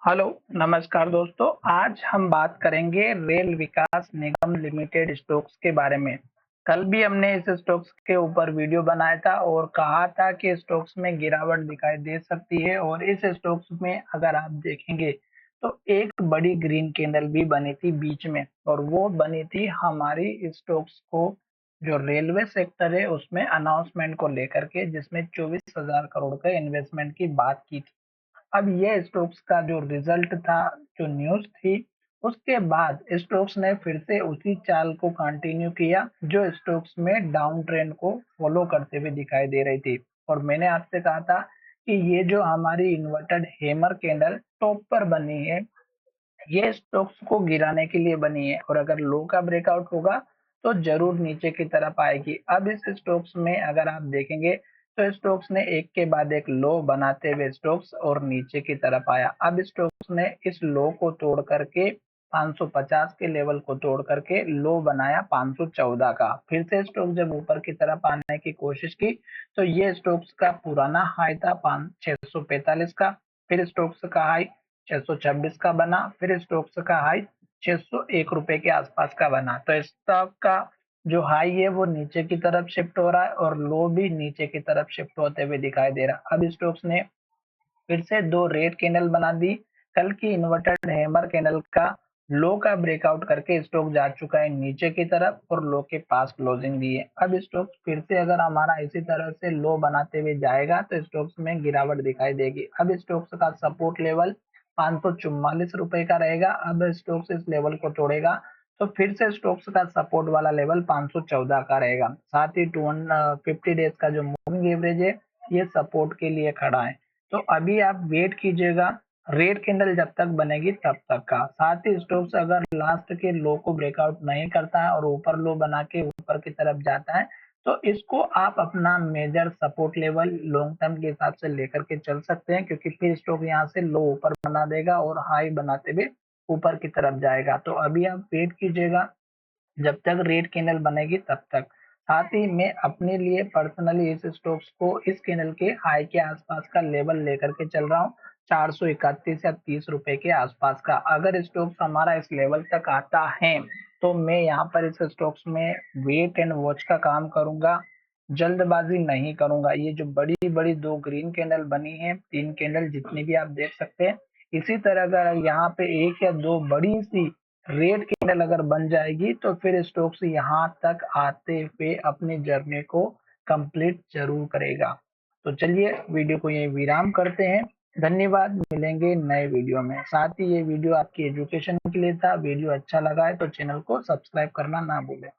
Hello, नमस्कार दोस्तों। आज हम बात करेंगे रेल विकास निगम लिमिटेड स्टॉक्स के बारे में। कल भी हमने इस स्टॉक्स के ऊपर वीडियो बनाया था और कहा था कि स्टॉक्स में गिरावट दिखाई दे सकती है और इस स्टॉक्स में अगर आप देखेंगे तो एक बड़ी ग्रीन कैंडल भी बनी थी बीच में और वो बनी थी हमारी स्टॉक्स को जो रेलवे सेक्टर है उसमें अनाउंसमेंट को लेकर के, जिसमें 24,000 करोड़ के इन्वेस्टमेंट की बात की थी। अब ये स्टोक्स का जो रिजल्ट था, जो न्यूज़ थी, उसके बाद स्टोक्स ने फिर से उसी चाल को कंटिन्यू किया जो स्टोक्स में डाउन ट्रेंड को फॉलो करते हुए दिखाई दे रही थी। और मैंने आपसे कहा था कि ये जो हमारी इन्वर्टेड हैमर कैंडल टॉप पर बनी है, ये स्टॉक्स को गिराने के लिए बनी है और अगर लो का ब्रेकआउट होगा तो जरूर नीचे की तरफ आएगी। अब इस स्टॉक्स में अगर आप देखेंगे तो स्टॉक्स ने एक के बाद एक लो बनाते हुए स्टॉक्स और नीचे की तरफ आया। अब स्टॉक्स ने इस लो को तोड़ करके 550 के लेवल को तोड़ करके लो बनाया 514 का। फिर से स्टॉक जब ऊपर की तरफ आने की कोशिश की तो ये स्टॉक्स का पुराना हाई था 645 का। फिर स्टॉक्स का हाई 626 का बना, फिर स्टॉक्स का हाई 601 रुपए के आसपास का बना। तो स्टॉक का जो हाई है वो नीचे की तरफ शिफ्ट हो रहा है और लो भी नीचे की तरफ शिफ्ट होते हुए दिखाई दे रहा है। अब स्टॉक्स ने फिर से दो रेड कैंडल बना दी। कल की इन्वर्टेड हैमर कैंडल का लो का ब्रेकआउट करके स्टॉक जा चुका है नीचे की तरफ और लो के पास क्लोजिंग दी है। अब स्टॉक फिर से अगर हमारा इसी तरह से लो बनाते हुए जाएगा तो स्टॉक्स में गिरावट दिखाई देगी। अब स्टॉक्स का सपोर्ट लेवल 544 रुपए का रहेगा। अब स्टॉक्स इस लेवल को तोड़ेगा तो फिर से स्टॉक्स का सपोर्ट वाला लेवल 514 का रहेगा। साथ ही 250 डेज का जो मूविंग एवरेज है ये सपोर्ट के लिए खड़ा है। तो अभी आप वेट कीजिएगा रेड कैंडल जब तक बनेगी तब तक का। साथ ही स्टॉक्स अगर लास्ट के लो को ब्रेकआउट नहीं करता है और ऊपर लो बना के ऊपर की तरफ जाता है तो इसको आप अपना major support level long term के हिसाब से लेकर के चल सकते हैं, क्योंकि फिर स्टॉक यहाँ से लो ऊपर बना देगा और हाई बनाते हुए ऊपर की तरफ जाएगा। तो अभी आप वेट कीजिएगा जब तक रेड कैंडल बनेगी तब तक। साथ ही मैं अपने लिए पर्सनली इस स्टॉक्स को इस कैंडल के हाई के आसपास का लेवल लेकर के चल रहा हूँ, 431 या 30 रुपए के आसपास का। अगर स्टॉक्स हमारा इस लेवल तक आता है तो मैं यहाँ पर इस स्टॉक्स में वेट एंड वॉच का काम करूंगा, जल्दबाजी नहीं करूंगा। ये जो बड़ी बड़ी दो ग्रीन कैंडल बनी है, तीन कैंडल जितनी भी आप देख सकते हैं, इसी तरह अगर यहाँ पे एक या दो बड़ी सी रेड कैंडल अगर बन जाएगी तो फिर स्टॉक्स यहाँ तक आते हुए अपनी जर्नी को कंप्लीट जरूर करेगा। तो चलिए वीडियो को यही विराम करते हैं। धन्यवाद, मिलेंगे नए वीडियो में। साथ ही ये वीडियो आपकी एजुकेशन के लिए था। वीडियो अच्छा लगा है तो चैनल को सब्सक्राइब करना ना भूलें।